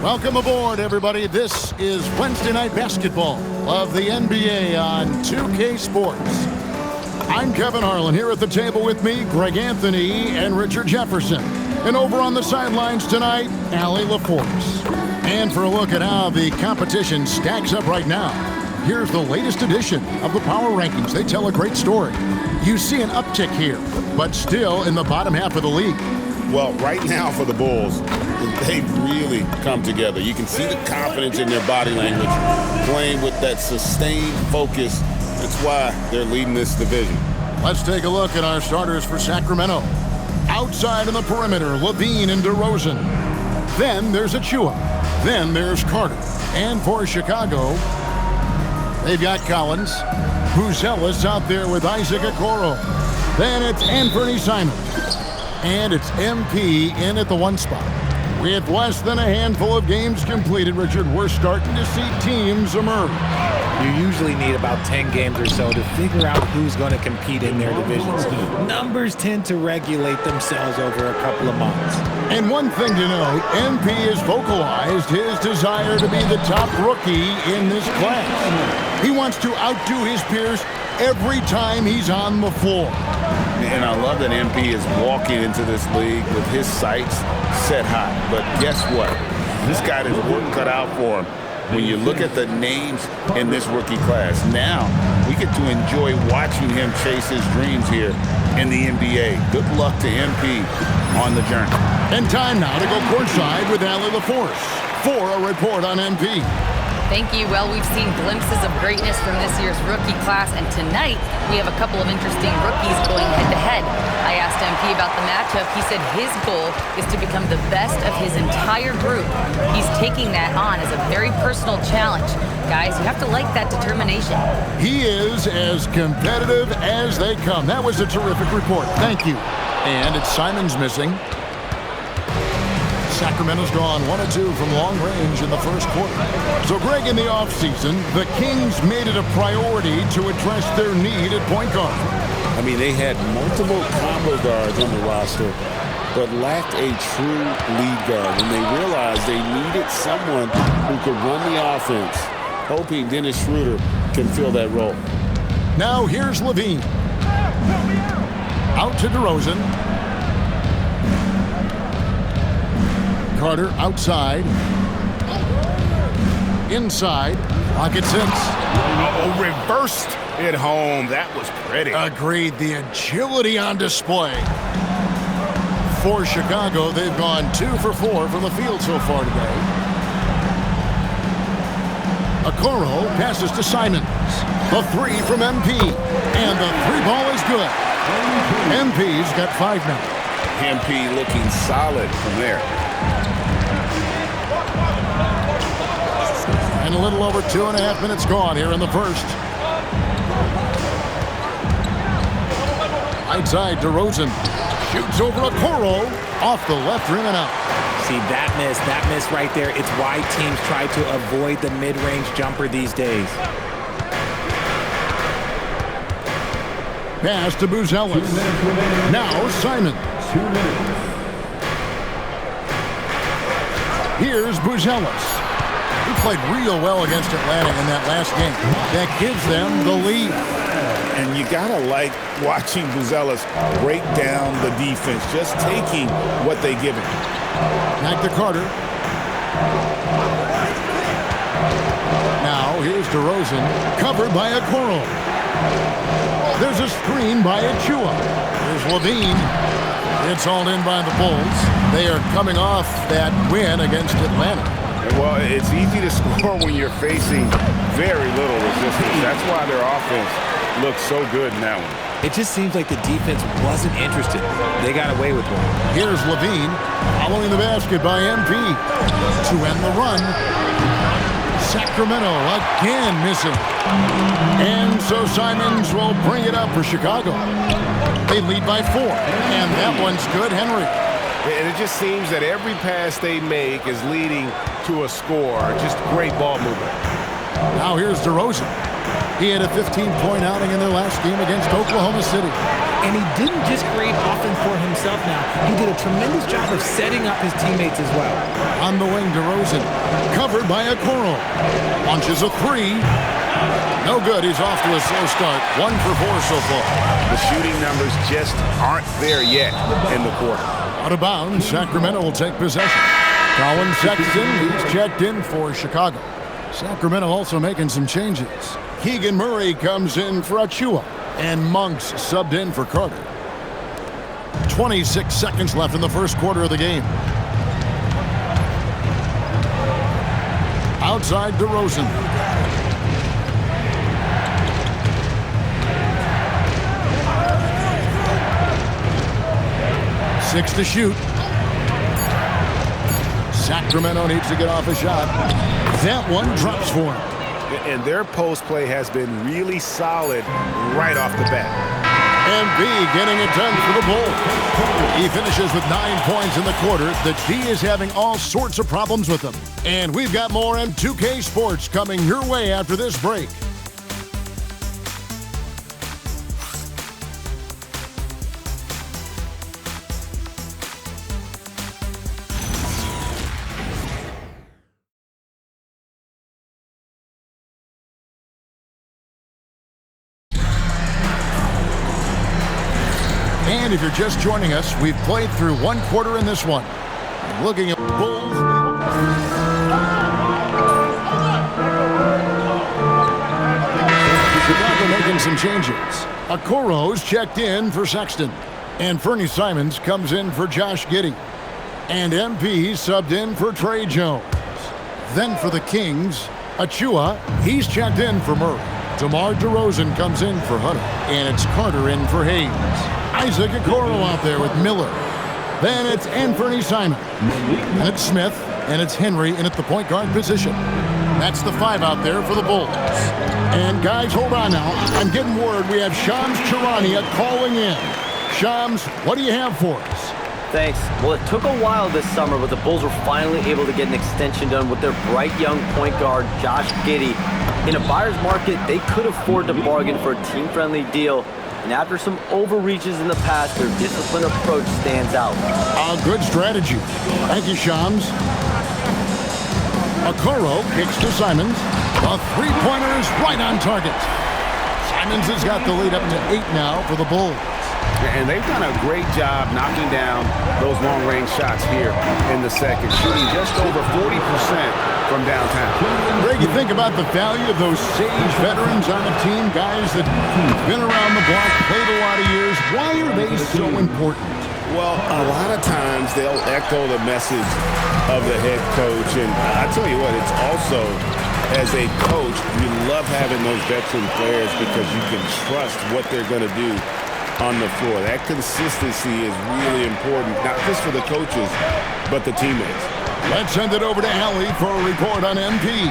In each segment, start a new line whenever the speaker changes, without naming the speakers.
Welcome aboard, everybody. This is Wednesday Night Basketball of the NBA on 2K Sports. I'm Kevin Harlan. Here at the table with me, Greg Anthony and Richard Jefferson. And over on the sidelines tonight, Allie LaForce. And for a look at how the competition stacks up right now, here's the latest edition of the Power Rankings. They tell a great story. You see an uptick here, but still in the bottom half of the league.
Well, right now for the Bulls, they've really come together. You can see the confidence in their body language, playing with that sustained focus. That's why they're leading this division.
Let's take a look at our starters for Sacramento. Outside on the perimeter, Levine and DeRozan. Then there's Achua. Then there's Carter. And for Chicago, they've got Collins. Buzelis out there with Isaac Okoro. Then it's Anthony Simons. And it's MP in at the 1 spot. With less than a handful of games completed, Richard, we're starting to see teams emerge.
You usually need about 10 games or so to figure out who's going to compete in their divisions. Numbers tend to regulate themselves over a couple of months.
And one thing to note, MP has vocalized his desire to be the top rookie in this class. He wants to outdo his peers every time he's on the floor.
And I love that MP is walking into this league with his sights set high. But guess what? This guy has work cut out for him. When you look at the names in this rookie class, now we get to enjoy watching him chase his dreams here in the NBA. Good luck to MP on the journey.
And time now to go courtside with Allie LaForce for a report on MP.
Thank you. Well, we've seen glimpses of greatness from this year's rookie class, and tonight we have a couple of interesting rookies going head-to-head. I asked MP about the matchup. He said his goal is to become the best of his entire group. He's taking that on as a very personal challenge. Guys, you have to like that determination.
He is as competitive as they come. That was a terrific report. Thank you. And it's Simons missing. Sacramento's gone 1 of 2 from long range in the first quarter. So, Greg, in the offseason, the Kings made it a priority to address their need at point guard.
I mean, they had multiple combo guards on the roster, but lacked a true lead guard. And they realized they needed someone who could run the offense, hoping Dennis Schroeder can fill that role.
Now, here's Levine. Out to DeRozan. Carter outside. Inside. Pocket 6.
Oh, reversed it home. That was pretty.
Agreed. The agility on display. For Chicago, they've gone 2 for 4 from the field so far today. Okoro passes to Simons. The 3 from MP. And the 3 ball is good. MP's got 5 now.
MP looking solid from there.
And a little over 2.5 minutes gone here in the first. Outside, DeRozan shoots over Okoro off the left rim and out.
See, that miss right there. It's why teams try to avoid the mid-range jumper these days.
Pass to Buzelis. Now Simons. 2 minutes. Here's Buzelis. He played real well against Atlanta in that last game. That gives them the lead.
And you gotta like watching Buzelis break down the defense, just taking what they give him.
Back to Carter. Now here's DeRozan, covered by Okoro. There's a screen by Achua. There's Levine. It's hauled in by the Bulls. They are coming off that win against Atlanta.
Well, it's easy to score when you're facing very little resistance. That's why their offense looks so good in that one.
It just seems like the defense wasn't interested. They got away with one.
Here's Levine following the basket by MP to end the run. Sacramento again missing. And so Simons will bring it up for Chicago. They lead by 4. And that one's good, Henry.
And it just seems that every pass they make is leading to a score. Just great ball movement.
Now here's DeRozan. He had a 15-point outing in their last game against Oklahoma City.
And he didn't just create offense for himself now. He did a tremendous job of setting up his teammates as well.
On the wing, DeRozan. Covered by Okoro. Launches a three. No good. He's off to a slow start. 1 for 4 so far.
The shooting numbers just aren't there yet in the quarter.
Out of bounds, Sacramento will take possession. Colin Sexton, he's checked in for Chicago. Sacramento also making some changes. Keegan Murray comes in for Achua. And Monks subbed in for Carter. 26 seconds left in the first quarter of the game. Outside DeRozan. Six to shoot. Sacramento needs to get off a shot. That one drops for him.
And their post play has been really solid right off the bat.
MB getting it done for the Bulls. He finishes with 9 points in the quarter. The D is having all sorts of problems with him. And we've got more M2K Sports coming your way after this break. And if you're just joining us, we've played through 1 quarter in this one. Looking at Bulls. Chicago making some changes. Okoro's checked in for Sexton. And Fernie Simons comes in for Josh Giddey. And MP subbed in for Trey Jones. Then for the Kings, Achua, he's checked in for Murray. DeMar DeRozan comes in for Hunter. And it's Carter in for Hayes. Isaac Okoro out there with Miller. Then it's Anthony Simon. And it's Smith. And it's Henry in at the point guard position. That's the 5 out there for the Bulls. And guys, hold on now. I'm getting word we have Shams Charania calling in. Shams, what do you have for us?
Thanks. Well, it took a while this summer, but the Bulls were finally able to get an extension done with their bright young point guard, Josh Giddey. In a buyer's market, they could afford to bargain for a team-friendly deal. And after some overreaches in the past, their disciplined approach stands out.
Good strategy. Thank you, Shams. Okoro kicks to Simons. A three-pointer is right on target. Simons has got the lead up to 8 now for the Bulls.
And they've done a great job knocking down those long-range shots here in the second, shooting just over 40% from downtown.
Greg, you think about the value of those sage veterans on the team, guys that been around the block, played a lot of years. Why are they so important?
Well, a lot of times they'll echo the message of the head coach. And I tell you what, it's also, as a coach, you love having those veteran players because you can trust what they're going to do on the floor. That consistency is really important, not just for the coaches, but the teammates.
Let's send it over to Allie for a report on MP.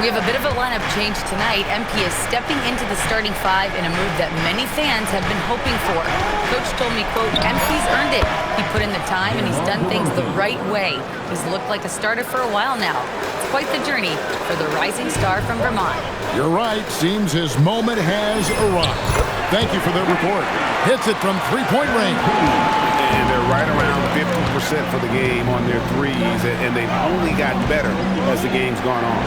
We have a bit of a lineup change tonight. MP is stepping into the starting 5 in a move that many fans have been hoping for. Coach told me, quote, MP's earned it. He put in the time and he's done things the right way. He's looked like a starter for a while now. It's quite the journey for the rising star from Vermont.
You're right. Seems his moment has arrived. Thank you for the report. Hits it from three-point range.
And they're right around 50% for the game on their threes, and they've only gotten better as the game's gone on.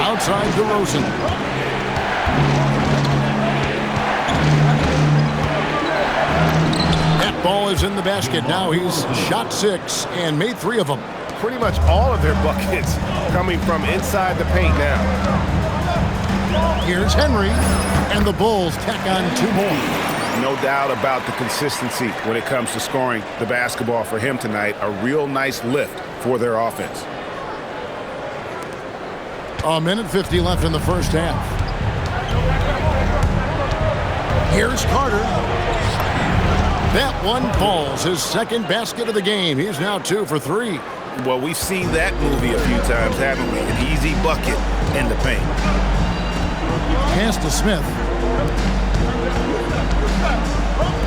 Outside DeRozan. That ball is in the basket. Now he's shot 6 and made 3 of them.
Pretty much all of their buckets coming from inside the paint now.
Here's Henry, and the Bulls tack on 2 more.
No doubt about the consistency when it comes to scoring the basketball for him tonight. A real nice lift for their offense.
A minute 50 left in the first half. Here's Carter. That one falls, his second basket of the game. He's now 2 for 3.
Well, we've seen that movie a few times, haven't we? An easy bucket in the paint.
Pass to Smith.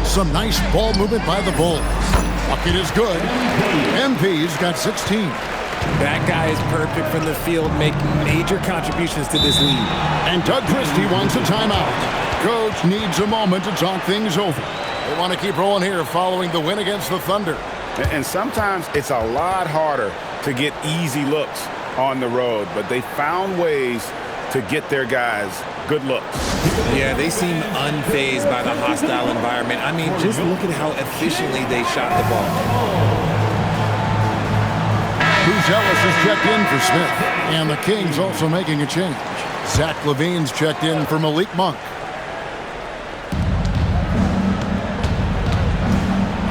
Some nice ball movement by the Bulls. Bucket is good. MP's got 16.
That guy is perfect from the field, making major contributions to this lead.
And Doug Christie wants a timeout. coach needs a moment to talk things over. They want to keep rolling here following the win against the Thunder.
And sometimes it's a lot harder to get easy looks on the road, but they found ways to get their guys good looks.
Yeah, they seem unfazed by the hostile environment. I mean, just look at how efficiently they shot the ball.
Ellis is checked in for Smith, and the Kings also making a change. Zach LaVine's checked in for Malik Monk.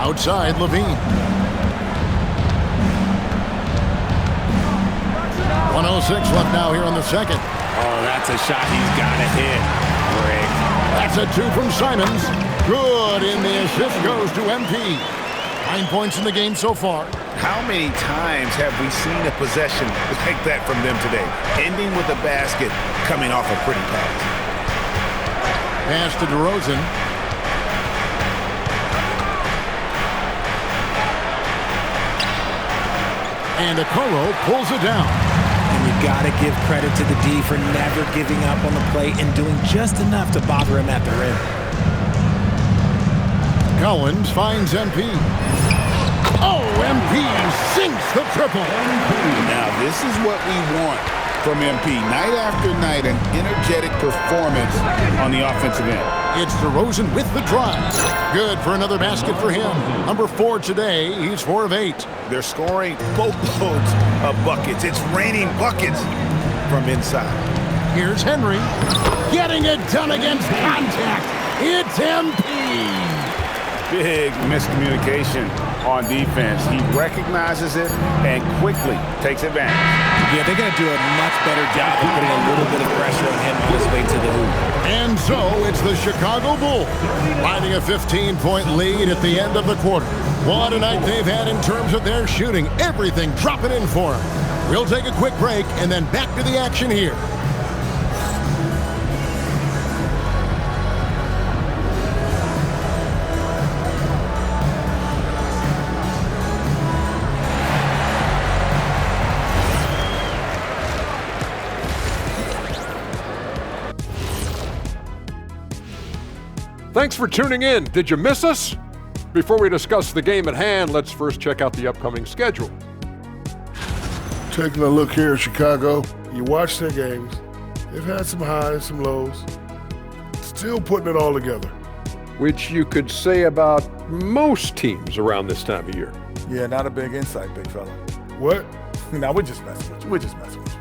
Outside, LaVine. 1:06 left now here in the second.
Oh, that's a shot he's got to hit. Great.
That's a 2 from Simons. Good, and the assist goes to MP. 9 points in the game so far.
How many times have we seen a possession like that from them today? Ending with a basket, coming off a pretty pass.
Pass to DeRozan. And Okoro pulls it down.
And you got to give credit to the D for never giving up on the play and doing just enough to bother him at the rim.
Collins finds MP. Oh, MP sinks the triple.
Now, this is what we want from MP. Night after night, an energetic performance on the offensive end.
It's DeRozan with the drive. Good for another basket for him. Number 4 today. He's 4 of 8.
They're scoring boatloads of buckets. It's raining buckets from inside.
Here's Henry. Getting it done against contact. It's MP.
Big miscommunication on defense. He recognizes it and quickly takes advantage.
Yeah, they're going to do a much better job of putting a little bit of pressure on him on his way to the hoop.
And so it's the Chicago Bulls riding a 15-point lead at the end of the quarter. What a night they've had in terms of their shooting. Everything dropping in for them. We'll take a quick break and then back to the action here.
Thanks for tuning in. Did you miss us? Before we discuss the game at hand, let's first check out the upcoming schedule.
Taking a look here at Chicago, you watch their games. They've had some highs, some lows. Still putting it all together.
Which you could say about most teams around this time of year.
Yeah, not a big insight, big fella.
What?
No, we're just messing with you. We're just messing with you.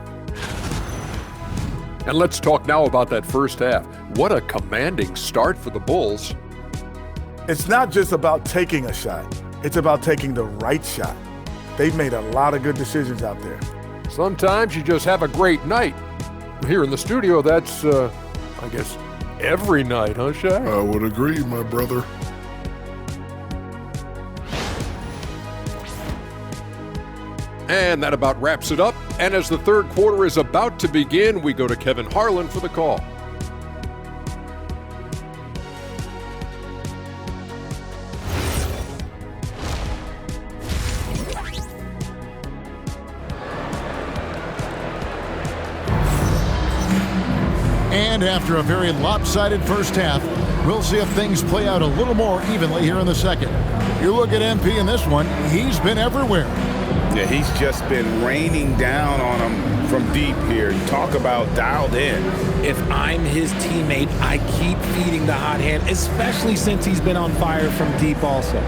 And let's talk now about that first half. What a commanding start for the Bulls.
It's not just about taking a shot. It's about taking the right shot. They've made a lot of good decisions out there.
Sometimes you just have a great night. Here in the studio, that's, I guess, every night, huh, Shaq?
I would agree, my brother.
And that about wraps it up. And as the third quarter is about to begin, we go to Kevin Harlan for the call.
And after a very lopsided first half, we'll see if things play out a little more evenly here in the second. You look at MP in this one, he's been everywhere.
Yeah, he's just been raining down on him from deep here. Talk about dialed in.
If I'm his teammate, I keep feeding the hot hand, especially since he's been on fire from deep also.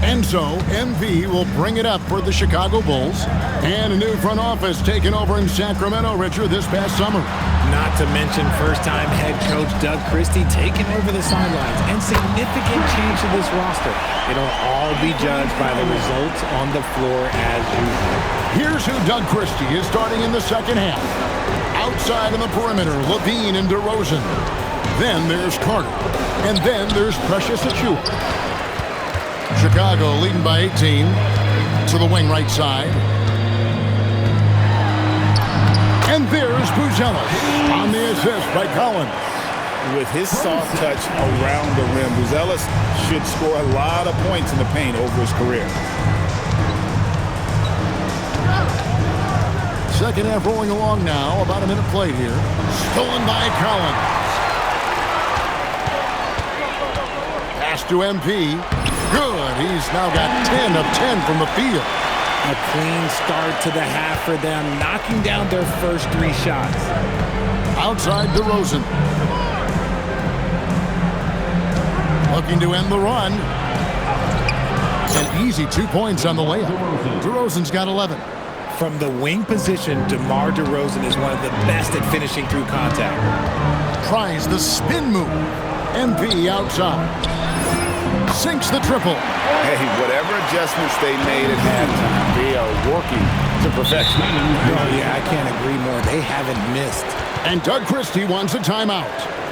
And so, MP will bring it up for the Chicago Bulls. And a new front office taken over in Sacramento, Richard, this past summer.
Not to mention first-time head coach Doug Christie taking over the sidelines and significant change to this roster. It'll all be judged by the results on the floor as usual.
Here's who Doug Christie is starting in the second half. Outside on the perimeter, LaVine and DeRozan. Then there's Carter. And then there's Precious Achiuwa. Chicago leading by 18 to the wing right side. And there's Buzelis on the assist by Collins.
With his soft touch around the rim, Buzelis should score a lot of points in the paint over his career.
Second half rolling along now. About a minute played here. Stolen by Collins. Pass to MP. Good. He's now got 10 of 10 from the field.
A clean start to the half for them, knocking down their first 3 shots.
Outside DeRozan. Looking to end the run. An easy 2 points on the layup. DeRozan's got 11.
From the wing position, DeMar DeRozan is one of the best at finishing through contact.
Tries the spin move. MP outside. Sinks the triple.
Hey, whatever adjustments they made at halftime, they are working to perfection.
Oh, yeah, I can't agree more. They haven't missed.
And Doug Christie wants a timeout.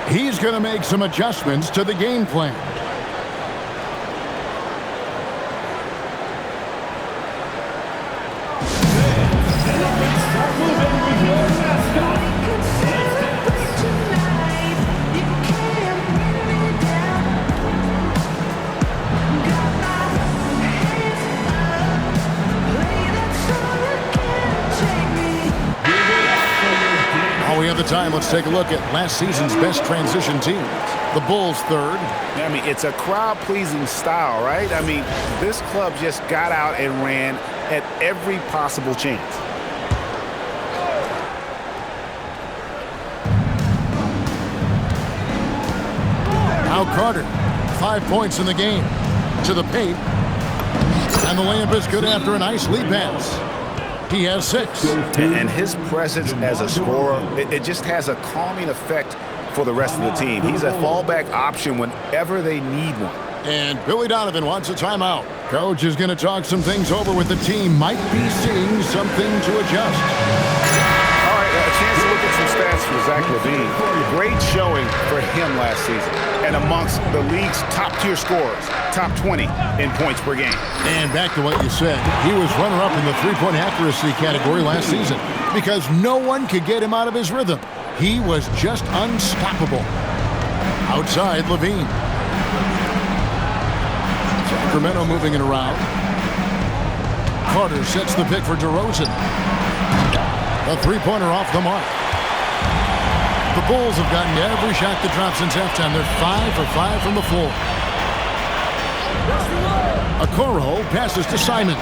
He's going to make some adjustments to the game plan. We have the time. Let's take a look at last season's best transition teams. The Bulls third.
I mean, it's a crowd-pleasing style, right? I mean, this club just got out and ran at every possible chance.
Now Carter, 5 points in the game. To the paint. And the layup is good after a nice lead pass. He has 6.
And his presence as a scorer, it just has a calming effect for the rest of the team. He's a fallback option whenever they need one.
And Billy Donovan wants a timeout. Coach is going to talk some things over with the team. Might be seeing something to adjust.
All right, a chance to look at some stats for Zach LaVine. Great showing for him last season. And amongst the league's top-tier scorers, top 20 in points per game.
And back to what you said, he was runner-up in the three-point accuracy category last season because no one could get him out of his rhythm. He was just unstoppable. Outside, LaVine. Sacramento moving it around. Carter sets the pick for DeRozan. A three-pointer off the mark. The Bulls have gotten every shot that dropped since halftime. They're 5 for 5 from the floor. Okoro passes to Simons.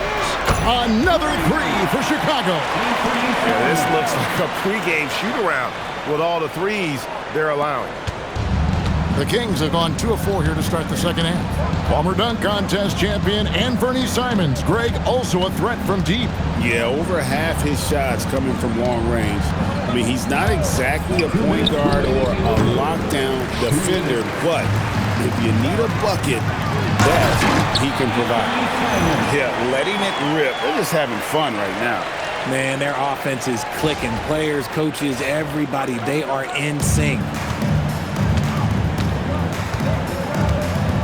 Another 3 for Chicago.
Yeah, this looks like a pregame shoot-around with all the threes they're allowing.
The Kings have gone 2 of 4 here to start the second half. Former dunk contest champion Anthony Simons. Greg also a threat from deep.
Yeah, over half his shots coming from long range. I mean, he's not exactly a point guard or a lockdown defender, but if you need a bucket, that he can provide. Yeah, letting it rip. They're just having fun right now.
Man, their offense is clicking. Players, coaches, everybody, they are in sync.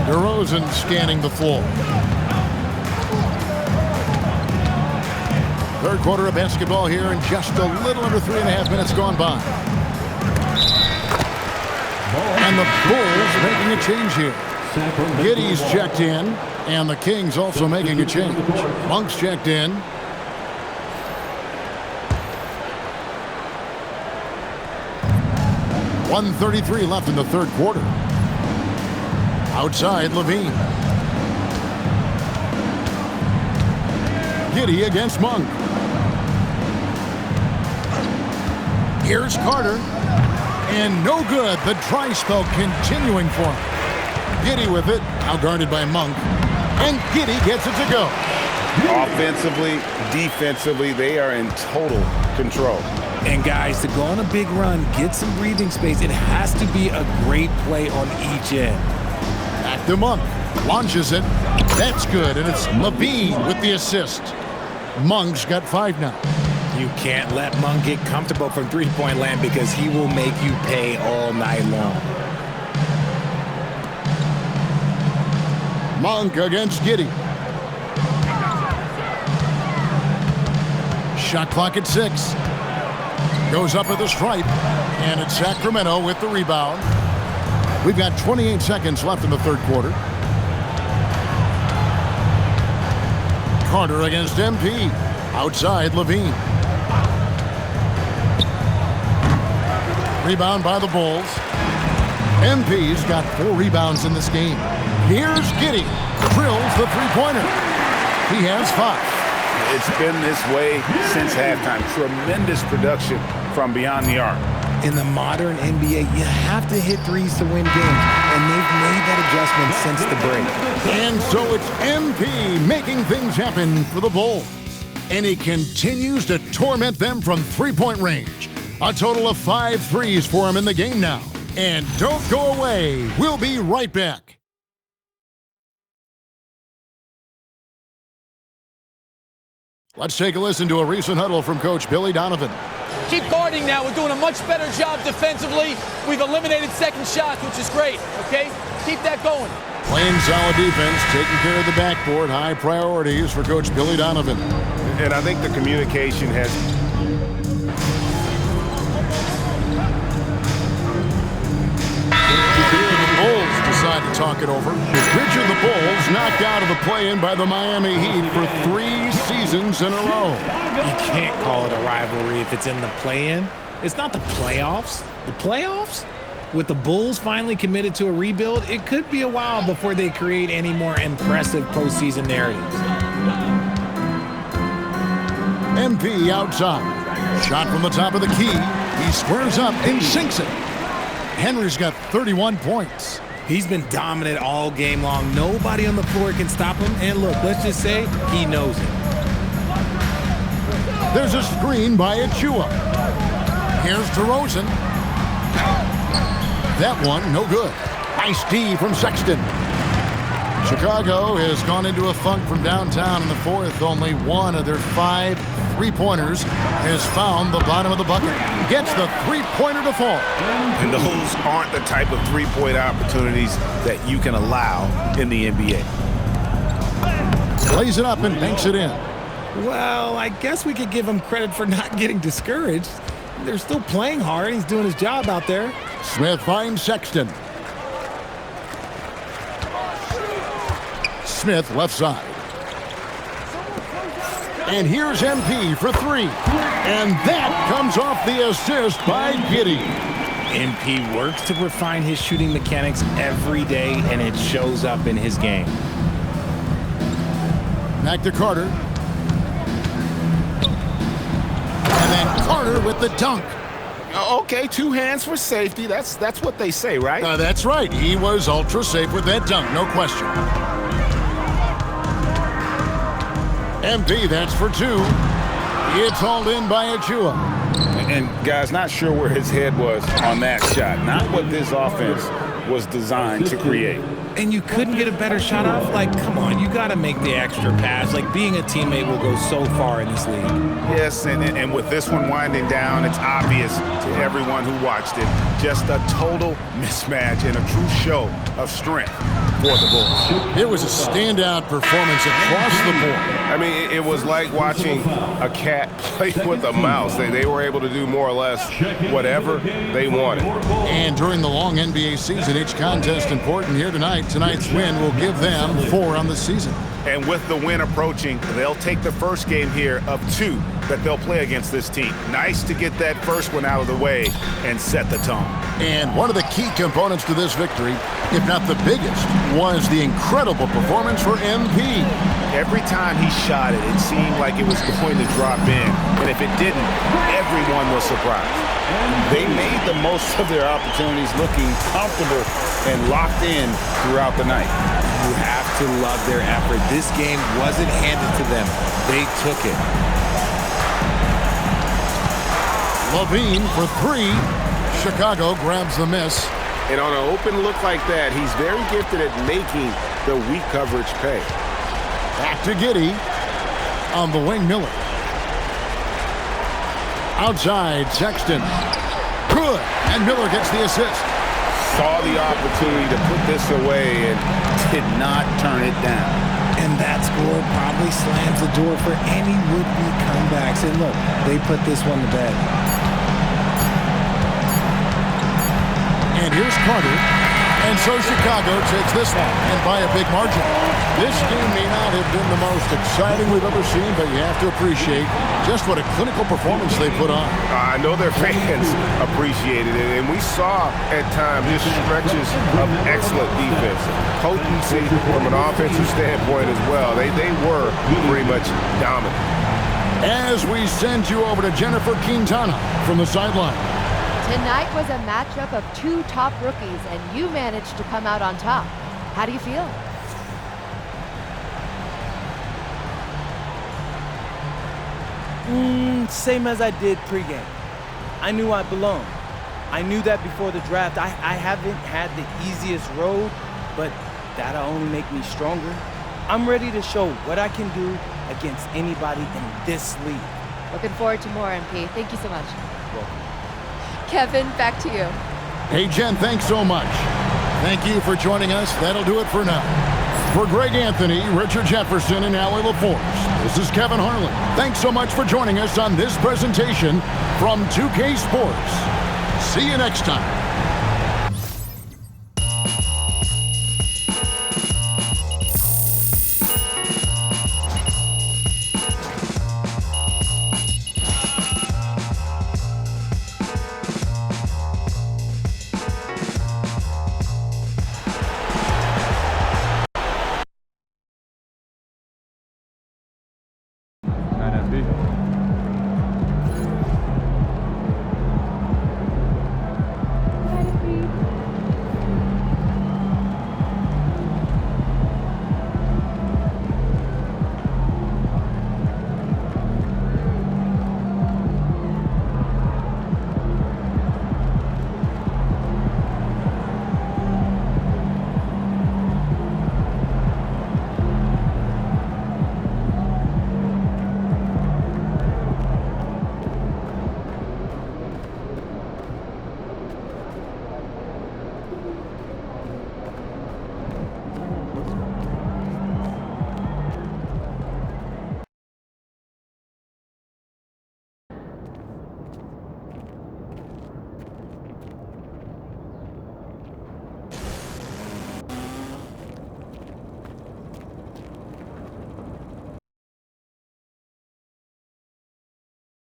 DeRozan scanning the floor. Third quarter of basketball here, and just a little under 3.5 minutes gone by. And the Bulls making a change here. Giddey's checked in, and the Kings also making a change. Monk's checked in. .133 left in the third quarter. Outside, LaVine. Giddey against Monk. Here's Carter. And no good. The dry spell continuing for him. Giddey with it. Now guarded by Monk. And Giddey gets it to go.
Offensively, defensively, they are in total control.
And guys, to go on a big run, get some breathing space, it has to be a great play on each end.
Back to Monk. Launches it. That's good. And it's LaVine with the assist. Monk's got 5 now.
You can't let Monk get comfortable from three-point land because he will make you pay all night long.
Monk against Giddey. Shot clock at 6. Goes up at the stripe. And it's Sacramento with the rebound. We've got 28 seconds left in the third quarter. Carter against MP. Outside, LaVine. Rebound by the Bulls. MP's got 4 rebounds in this game. Here's Giddey. Drills the three-pointer. He has 5.
It's been this way since halftime. Tremendous production from beyond the arc.
In the modern NBA, you have to hit threes to win games, and they've made that adjustment since the break.
And so it's MP making things happen for the Bulls. And he continues to torment them from three-point range. A total of 5 threes for him in the game now. And don't go away. We'll be right back. Let's take a listen to a recent huddle from Coach Billy Donovan.
Keep guarding now. We're doing a much better job defensively. We've eliminated second shots, which is great, okay? Keep that going.
Playing solid defense, taking care of the backboard, high priorities for Coach Billy Donovan.
And I think the communication has...
The Bulls decide to talk it over. Which of the Bulls knocked out of the play-in by the Miami Heat for 3 seasons in a row?
You can't call it a rivalry if it's in the play-in. It's not the playoffs. The playoffs? With the Bulls finally committed to a rebuild, it could be a while before they create any more impressive postseason narratives.
MP outside. Shot from the top of the key. He squares up and sinks it. Henry's got 31 points.
He's been dominant all game long. Nobody on the floor can stop him. And look, let's just say he knows it.
There's a screen by Achua. Here's DeRozan. That one, no good. Nice D from Sexton. Chicago has gone into a funk from downtown in the fourth. Only one of their 5 three-pointers has found the bottom of the bucket. Gets the three-pointer to fall.
And those aren't the type of three-point opportunities that you can allow in the NBA.
Lays it up and banks it in.
Well, I guess we could give him credit for not getting discouraged. They're still playing hard. He's doing his job out there.
Smith finds Sexton. Smith left side. And here's MP for 3. And that comes off the assist by Giddey.
MP works to refine his shooting mechanics every day, and it shows up in his game.
Back to Carter. And then Carter with the dunk.
Okay, 2 hands for safety. That's what they say, right?
That's right. He was ultra safe with that dunk, no question. MP, that's for 2. It's hauled in by Achua.
And guys, not sure where his head was on that shot. Not what this offense was designed to create.
And you couldn't get a better shot off? Like, come on, you got to make the extra pass. Like, being a teammate will go so far in this league.
Yes, and with this one winding down, it's obvious to everyone who watched it. Just a total mismatch and a true show of strength for the Bulls.
It was a standout performance across the board.
I mean, it was like watching a cat play with a mouse. They were able to do more or less whatever they wanted.
And during the long NBA season, each contest important here tonight. Tonight's win will give them 4 on the season.
And with the win approaching, they'll take the first game here of 2 that they'll play against this team. Nice to get that first one out of the way and set the tone.
And one of the key components to this victory, if not the biggest, was the incredible performance for MP.
Every time he shot it, it seemed like it was going to drop in. And if it didn't, everyone was surprised.
They made the most of their opportunities, looking comfortable and locked in throughout the night.
You have to love their effort. This game wasn't handed to them. They took it.
Levine for 3. Chicago grabs the miss.
And on an open look like that, he's very gifted at making the weak coverage pay.
Back to Giddey. On the wing, Miller. Outside, Sexton. Good. And Miller gets the assist.
Saw the opportunity to put this away and did not turn it down.
And that score probably slams the door for any would-be comebacks. And look, they put this one to bed.
And here's Carter. And And so Chicago takes this one, and by a big margin. This game may not have been the most exciting we've ever seen, but you have to appreciate just what a clinical performance they put on.
I know their fans appreciated it, and we saw at times just stretches of excellent defense. Potency from an offensive standpoint as well. They were pretty much dominant.
As we send you over to Jennifer Quintana from the sideline.
Tonight was a matchup of two top rookies, and you managed to come out on top. How do you feel?
Same as I did pregame. I knew I belonged. I knew that before the draft. I haven't had the easiest road, but that'll only make me stronger. I'm ready to show what I can do against anybody in this league.
Looking forward to more, MP. Thank you so much. Kevin, back to you.
Hey, Jen, thanks so much. Thank you for joining us. That'll do it for now. For Greg Anthony, Richard Jefferson, and Allie LaForce, this is Kevin Harlan. Thanks so much for joining us on this presentation from 2K Sports. See you next time.